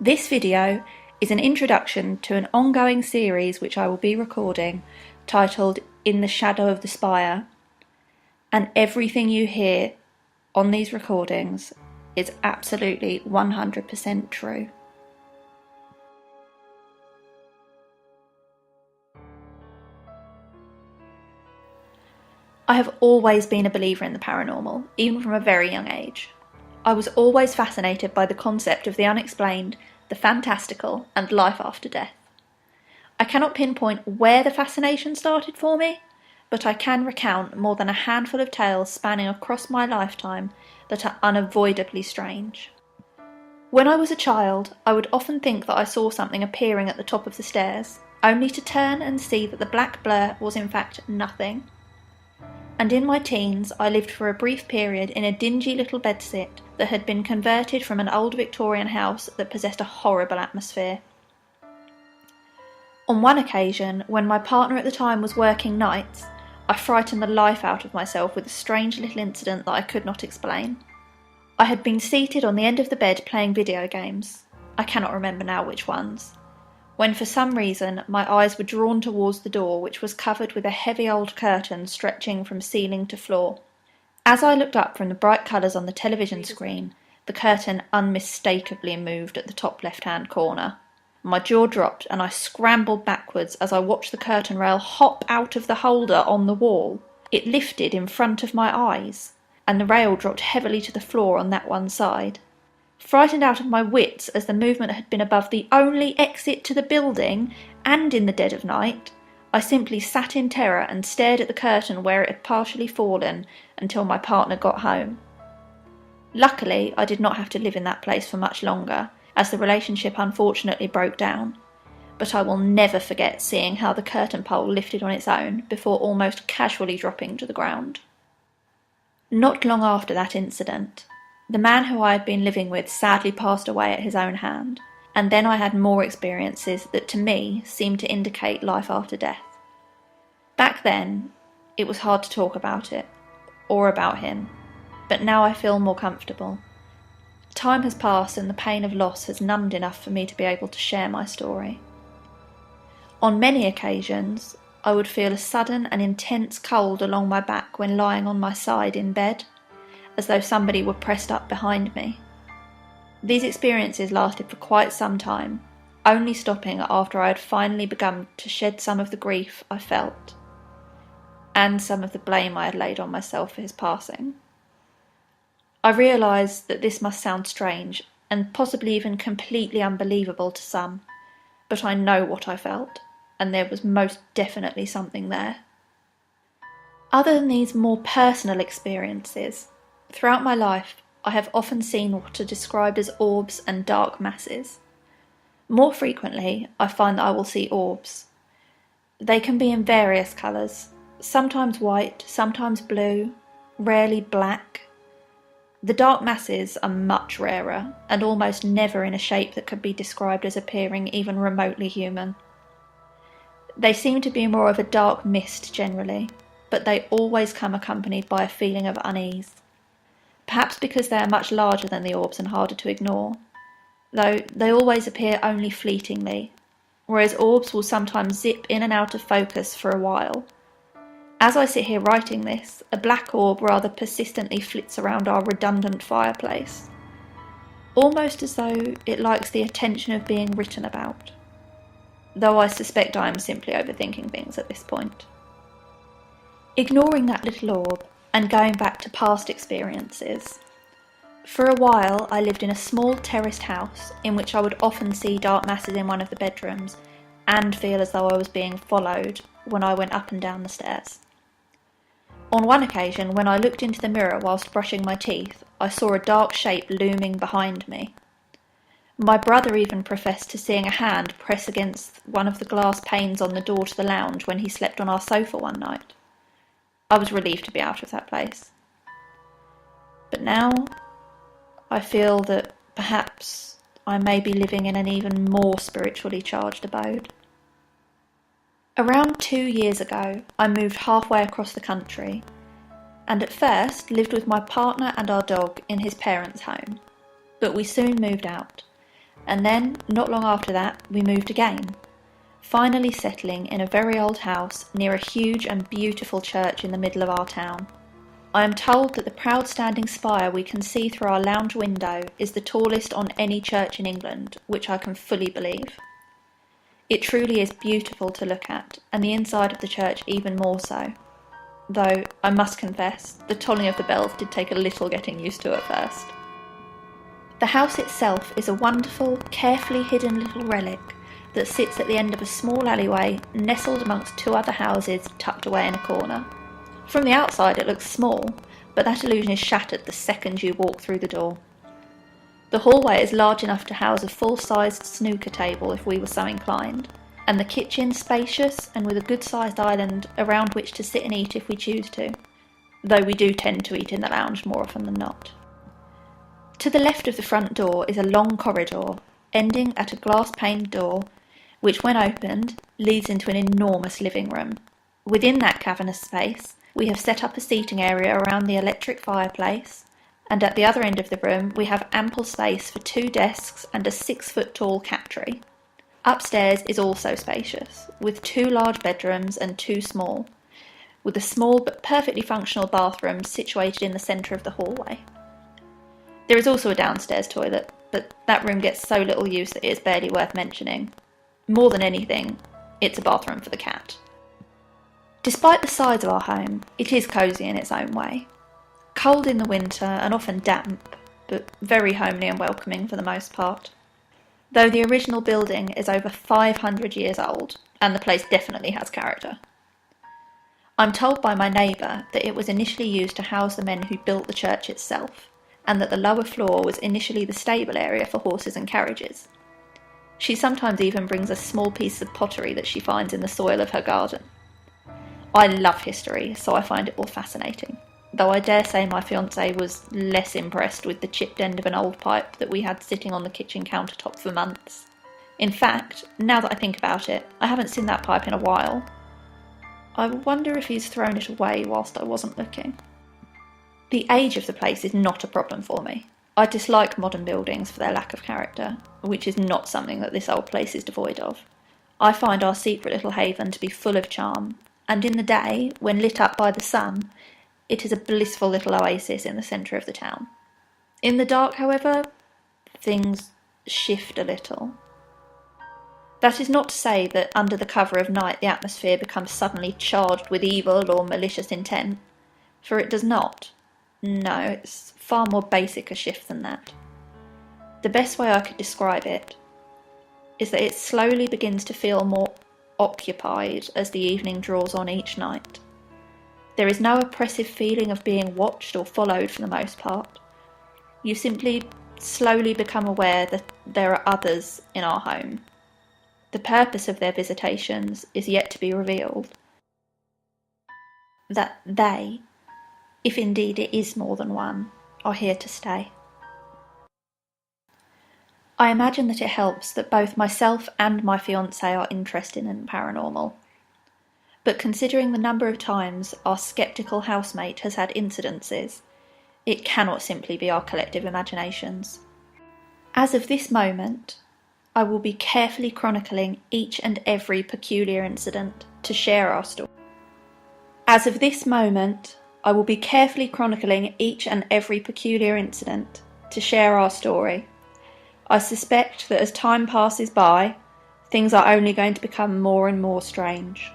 This video is an introduction to an ongoing series which I will be recording, titled In the Shadow of the Spire, and everything you hear on these recordings is absolutely 100% true. I have always been a believer in the paranormal, even from a very young age. I was always fascinated by the concept of the unexplained, the fantastical, and life after death. I cannot pinpoint where the fascination started for me, but I can recount more than a handful of tales spanning across my lifetime that are unavoidably strange. When I was a child, I would often think that I saw something appearing at the top of the stairs, only to turn and see that the black blur was in fact nothing. And in my teens, I lived for a brief period in a dingy little bedsit that had been converted from an old Victorian house that possessed a horrible atmosphere. On one occasion, when my partner at the time was working nights, I frightened the life out of myself with a strange little incident that I could not explain. I had been seated on the end of the bed playing video games. I cannot remember now which ones, when for some reason my eyes were drawn towards the door, which was covered with a heavy old curtain stretching from ceiling to floor. As I looked up from the bright colours on the television screen, the curtain unmistakably moved at the top left-hand corner. My jaw dropped and I scrambled backwards as I watched the curtain rail hop out of the holder on the wall. It lifted in front of my eyes, and the rail dropped heavily to the floor on that one side. Frightened out of my wits as the movement had been above the only exit to the building and in the dead of night, I simply sat in terror and stared at the curtain where it had partially fallen until my partner got home. Luckily, I did not have to live in that place for much longer, as the relationship unfortunately broke down, but I will never forget seeing how the curtain pole lifted on its own before almost casually dropping to the ground. Not long after that incident, the man who I had been living with sadly passed away at his own hand, and then I had more experiences that to me seemed to indicate life after death. Back then, it was hard to talk about it, or about him, but now I feel more comfortable. Time has passed and the pain of loss has numbed enough for me to be able to share my story. On many occasions, I would feel a sudden and intense cold along my back when lying on my side in bed, as though somebody were pressed up behind me. These experiences lasted for quite some time, only stopping after I had finally begun to shed some of the grief I felt, and some of the blame I had laid on myself for his passing. I realised that this must sound strange, and possibly even completely unbelievable to some, but I know what I felt, and there was most definitely something there. Other than these more personal experiences, throughout my life, I have often seen what are described as orbs and dark masses. More frequently, I find that I will see orbs. They can be in various colours, sometimes white, sometimes blue, rarely black. The dark masses are much rarer, and almost never in a shape that could be described as appearing even remotely human. They seem to be more of a dark mist generally, but they always come accompanied by a feeling of unease. Perhaps because they are much larger than the orbs and harder to ignore, though they always appear only fleetingly, whereas orbs will sometimes zip in and out of focus for a while. As I sit here writing this, a black orb rather persistently flits around our redundant fireplace, almost as though it likes the attention of being written about, though I suspect I am simply overthinking things at this point. Ignoring that little orb, and going back to past experiences. For a while, I lived in a small terraced house in which I would often see dark masses in one of the bedrooms and feel as though I was being followed when I went up and down the stairs. On one occasion, when I looked into the mirror whilst brushing my teeth, I saw a dark shape looming behind me. My brother even professed to seeing a hand press against one of the glass panes on the door to the lounge when he slept on our sofa one night. I was relieved to be out of that place. But now, I feel that perhaps I may be living in an even more spiritually charged abode. Around 2 years ago, I moved halfway across the country, and at first lived with my partner and our dog in his parents' home. But we soon moved out, and then, not long after that, we moved again, finally settling in a very old house near a huge and beautiful church in the middle of our town. I am told that the proud standing spire we can see through our lounge window is the tallest on any church in England, which I can fully believe. It truly is beautiful to look at, and the inside of the church even more so. Though, I must confess, the tolling of the bells did take a little getting used to at first. The house itself is a wonderful, carefully hidden little relic that sits at the end of a small alleyway, nestled amongst two other houses tucked away in a corner. From the outside it looks small, but that illusion is shattered the second you walk through the door. The hallway is large enough to house a full-sized snooker table if we were so inclined, and the kitchen spacious and with a good-sized island around which to sit and eat if we choose to, though we do tend to eat in the lounge more often than not. To the left of the front door is a long corridor, ending at a glass-paned door, which when opened, leads into an enormous living room. Within that cavernous space, we have set up a seating area around the electric fireplace, and at the other end of the room we have ample space for 2 desks and a 6-foot-tall cat tree. Upstairs is also spacious, with 2 large bedrooms and 2 small, with a small but perfectly functional bathroom situated in the centre of the hallway. There is also a downstairs toilet, but that room gets so little use that it is barely worth mentioning. More than anything, it's a bathroom for the cat. Despite the size of our home, it is cosy in its own way. Cold in the winter and often damp, but very homely and welcoming for the most part. Though the original building is over 500 years old, and the place definitely has character. I'm told by my neighbour that it was initially used to house the men who built the church itself, and that the lower floor was initially the stable area for horses and carriages. She sometimes even brings us small pieces of pottery that she finds in the soil of her garden. I love history, so I find it all fascinating, though I dare say my fiancé was less impressed with the chipped end of an old pipe that we had sitting on the kitchen countertop for months. In fact, now that I think about it, I haven't seen that pipe in a while. I wonder if he's thrown it away whilst I wasn't looking. The age of the place is not a problem for me. I dislike modern buildings for their lack of character, which is not something that this old place is devoid of. I find our secret little haven to be full of charm, and in the day, when lit up by the sun, it is a blissful little oasis in the centre of the town. In the dark, however, things shift a little. That is not to say that under the cover of night the atmosphere becomes suddenly charged with evil or malicious intent, for it does not. No, it's far more basic a shift than that. The best way I could describe it is that it slowly begins to feel more occupied as the evening draws on each night. There is no oppressive feeling of being watched or followed for the most part. You simply slowly become aware that there are others in our home. The purpose of their visitations is yet to be revealed. That they, if indeed it is more than one, are here to stay. I imagine that it helps that both myself and my fiancé are interested in the paranormal. But considering the number of times our sceptical housemate has had incidences, it cannot simply be our collective imaginations. As of this moment, I will be carefully chronicling each and every peculiar incident to share our story. As of this moment, I will be carefully chronicling each and every peculiar incident to share our story. I suspect that as time passes by, things are only going to become more and more strange.